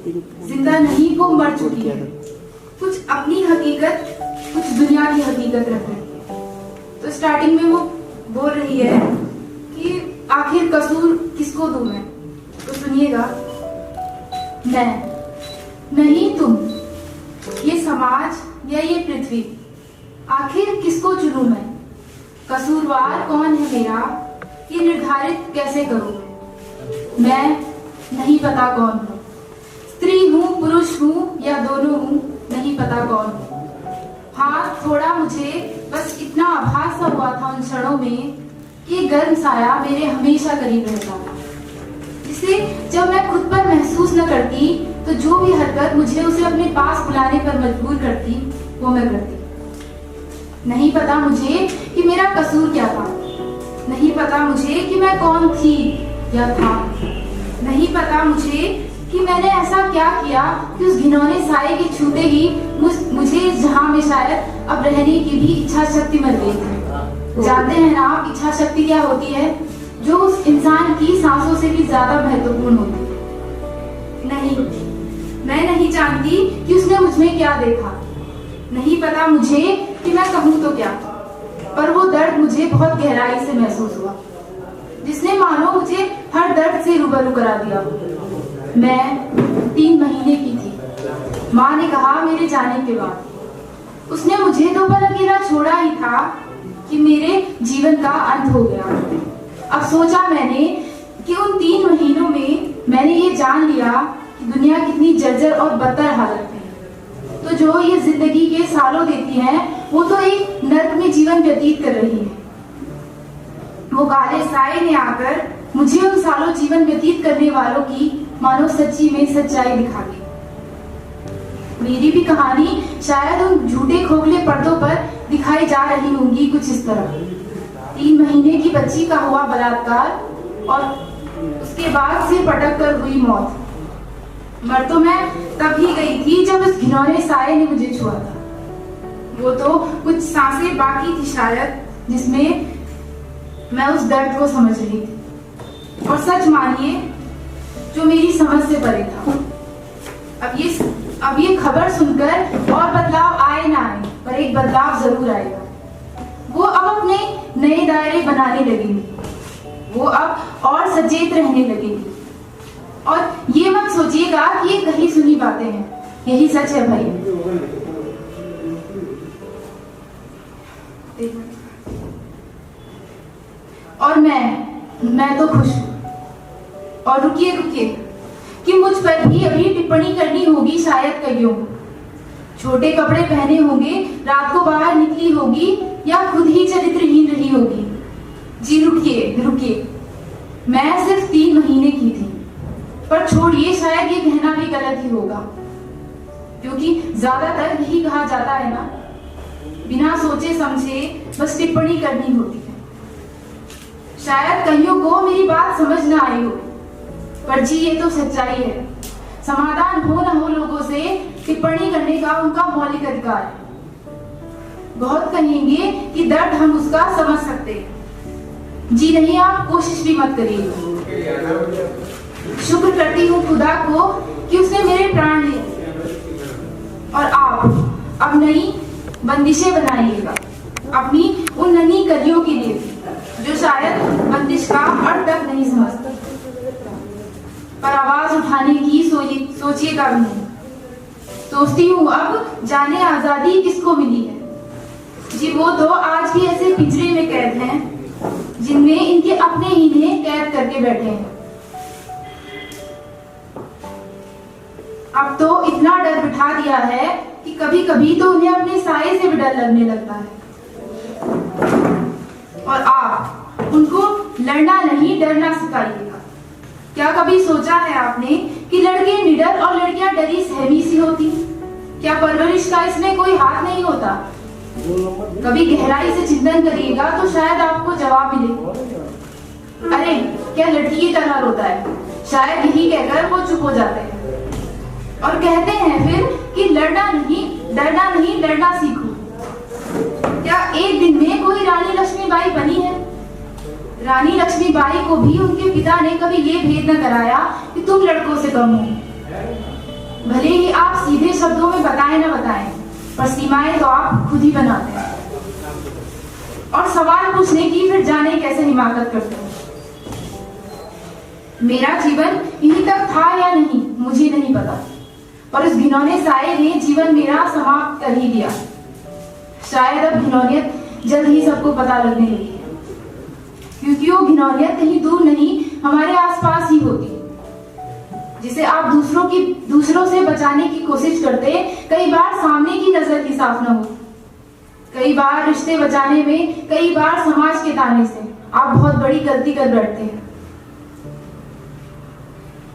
जिंदा नहीं को मर चुकी है। कुछ अपनी हकीकत, कुछ दुनिया की हकीकत रख रही है। तो स्टार्टिंग में वो बोल रही है कि आखिर कसूर किसको दूं मैं। तो सुनिएगा, मैं नहीं तुम, ये समाज या ये पृथ्वी, आखिर किसको चुनूं मैं। कसूरवार कौन है मेरा, ये निर्धारित कैसे करूं मैं नहीं पता कौन हूं। स्त्री हूं, पुरुष हूं या दोनों हूं, नहीं पता कौन हूं। हाँ, थोड़ा मुझे बस इतना आभास सा हुआ था उन क्षणों में कि गर्म साया मेरे हमेशा करीब रहता था, जिसे जब मैं खुद पर महसूस न करती तो जो भी हरकत मुझे उसे अपने पास बुलाने पर मजबूर करती वो मैं करती। नहीं पता मुझे कि मेरा कसूर क्या था, नहीं पता मुझे कि मैं कौन थी या था, नहीं पता मुझे कि मैंने ऐसा क्या किया कि उस घिनौने साए के छूते ही मुझे इस जहां में शायद अब रहने की भी इच्छा शक्ति मिल गई थी। जानते हैं ना आप इच्छा शक्ति क्या होती है, जो उस इंसान की सांसों से भी ज्यादा महत्वपूर्ण होती है। नहीं, मैं नहीं जानती कि उसने मुझमें क्या देखा, नहीं पता मुझे कि मैं कहूँ तो क्या, पर वो दर्द मुझे बहुत गहराई से महसूस हुआ, जिसने मानो मुझे हर दर्द से रूबरू करा दिया। मैं 3 महीने की थी। माँ ने कहा मेरे जाने के बाद, उसने मुझे तो पल अकेला छोड़ा ही था कि मेरे जीवन का अंत हो गया। अब सोचा मैंने कि उन 3 महीनों में मैंने ये जान लिया कि दुनिया कितनी जर्जर और बदतर हालत में है। तो जो ये जिंदगी के सालों देती है वो तो एक नर्क में जीवन व्यतीत कर रही है। वो काले साए ने आकर मुझे उन सालों जीवन व्यतीत करने वालों की मानो सच्ची में सच्चाई दिखा दी। मेरी भी कहानी शायद उन झूठे खोखले पर्दों पर दिखाई जा रही होंगी कुछ इस तरह। 3 महीने की बच्ची का हुआ बलात्कार और उसके बाद सिर पटक कर हुई मौत। मर तो मैं तब ही गई थी जब उस घिनौने साए ने मुझे छुआ था। वो तो कुछ सांसें बाकी थी शायद, जिसमें मैं उस दर्द को समझ रही थी। और सच मानिए, जो मेरी समझ से परे था। अब ये खबर सुनकर और बदलाव आए ना आए, पर एक बदलाव जरूर आएगा। वो अब अपने नए दायरे बनाने लगेंगी, वो अब और सचेत रहने लगेंगी। और ये मत सोचिएगा कि ये कहीं सुनी बातें हैं, यही सच है भाई। और मैं तो खुश हूं। और रुकिए कि मुझ पर भी अभी टिप्पणी करनी होगी शायद कईयों को। छोटे कपड़े पहने होंगे, रात को बाहर निकली होगी या खुद ही चरित्रहीन रही होगी। जी रुकिए, मैं सिर्फ 3 महीने की थी, पर छोड़िए, शायद ये कहना भी गलत ही होगा, क्योंकि ज्यादातर यही कहा जाता है ना, बिना सोचे समझे बस टिप्पणी करनी होती है। शायद कईयों को मेरी बात समझ ना आई हो, पर जी ये तो सच्चाई है। समाधान हो न हो लोगों से टिप्पणी करने का उनका मौलिक अधिकार है। बहुत कहेंगे कि दर्द हम उसका समझ सकते हैं। जी नहीं, आप कोशिश भी मत करिए। शुक्र करती हूँ खुदा को कि उसने मेरे प्राण लिए। और आप अब नई बंदिशें बनाइएगा अपनी उन नन्ही कलियों के लिए, जो शायद बंदिश का अर्थ तक नहीं समझते, पर आवाज उठाने की सोचिएगा भी नहीं। सोचती हूँ अब जाने आजादी किसको मिली है। जी वो तो आज भी ऐसे पिंजरे में कैद हैं, जिनमें इनके अपने ही इन्हें कैद करके बैठे हैं। अब तो इतना डर बिठा दिया है कि कभी कभी तो उन्हें अपने साये से भी डर लगने लगता है। और आप उनको लड़ना नहीं डरना सिखाइएगा। क्या कभी सोचा है आपने कि लड़के निडर और लड़कियां डरी सहमी सी होती? क्या परवरिश का इसमें कोई हाथ नहीं होता? कभी गहराई से चिंतन करिएगा तो शायद आपको जवाब मिले। अरे क्या लड़की की तरह रोता है, शायद यही कहकर वो चुप हो जाते हैं और कहते हैं फिर कि लड़ना नहीं डरना नहीं लड़ना सीखो। क्या एक दिन में कोई रानी लक्ष्मीबाई बनी है? रानी लक्ष्मीबाई को भी उनके पिता ने कभी ये भेद न कराया कि तुम लड़कों से कम हो। भले ही आप सीधे शब्दों में बताएं ना बताएं, पर सीमाएं तो आप खुद ही बनाते हैं। और सवाल पूछने की फिर जाने कैसे हिमाकत करते हैं। मेरा जीवन यहीं तक था या नहीं मुझे नहीं पता, पर उस घिनौने साये ने जीवन मेरा समाप्त कर ही दिया। शायद अब घिनौनियत जल्द ही सबको पता लगने लगी है, क्योंकि वो घिनौनियत कहीं दूर नहीं हमारे आसपास ही होती है, जिसे आप दूसरों से बचाने की कोशिश करते, कई बार सामने की नजर ही साफ न हो, कई बार रिश्ते बचाने में, कई बार समाज के ताने से आप बहुत बड़ी गलती कर बैठते हैं।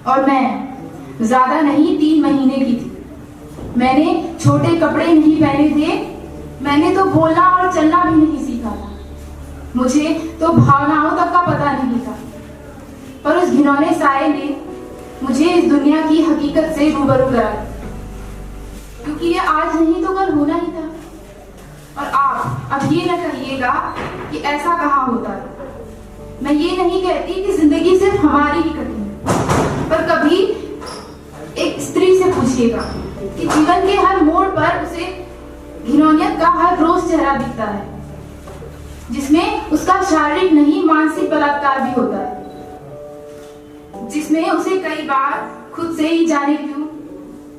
और मैं ज्यादा नहीं 3 महीने की थी। मैंने छोटे कपड़े नहीं पहने थे, मैंने तो बोलना और चलना भी नहीं सीखा था, मुझे तो भावनाओं तक का पता नहीं था। पर उस घिनौने साये ने मुझे इस दुनिया की हकीकत से रूबरू कराया, क्योंकि ये आज नहीं तो कल होना ही था। और आप अब ये न कहिएगा कि ऐसा कहाँ होता है। मैं ये नहीं कहती कि जिंदगी सिर्फ हमारी ही कठिन है, पर कभी एक स्त्री से पूछिएगा कि जीवन के हर मोड़ पर उसे घिनौनियत का हर रोज चेहरा दिखता है, जिसमें उसका शारीरिक नहीं मानसिक बलात्कार भी होता है, जिसमें उसे कई बार खुद से ही जाने क्यों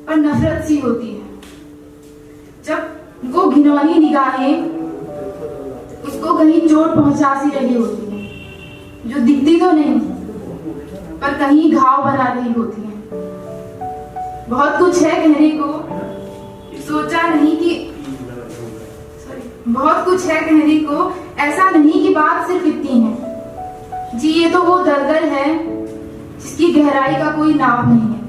पर नफरत सी होती है। जब वो घिनौनी निगाहें उसको कहीं चोट पहुंचा सी रही होती है, जो दिखती तो नहीं पर कहीं घाव बना रही होती है। बहुत कुछ है कहने को, सोचा नहीं कि बहुत कुछ है कहने को, ऐसा नहीं कि बात सिर्फ इतनी है। जी ये तो वो दलदल है जिसकी गहराई का कोई नाप नहीं है।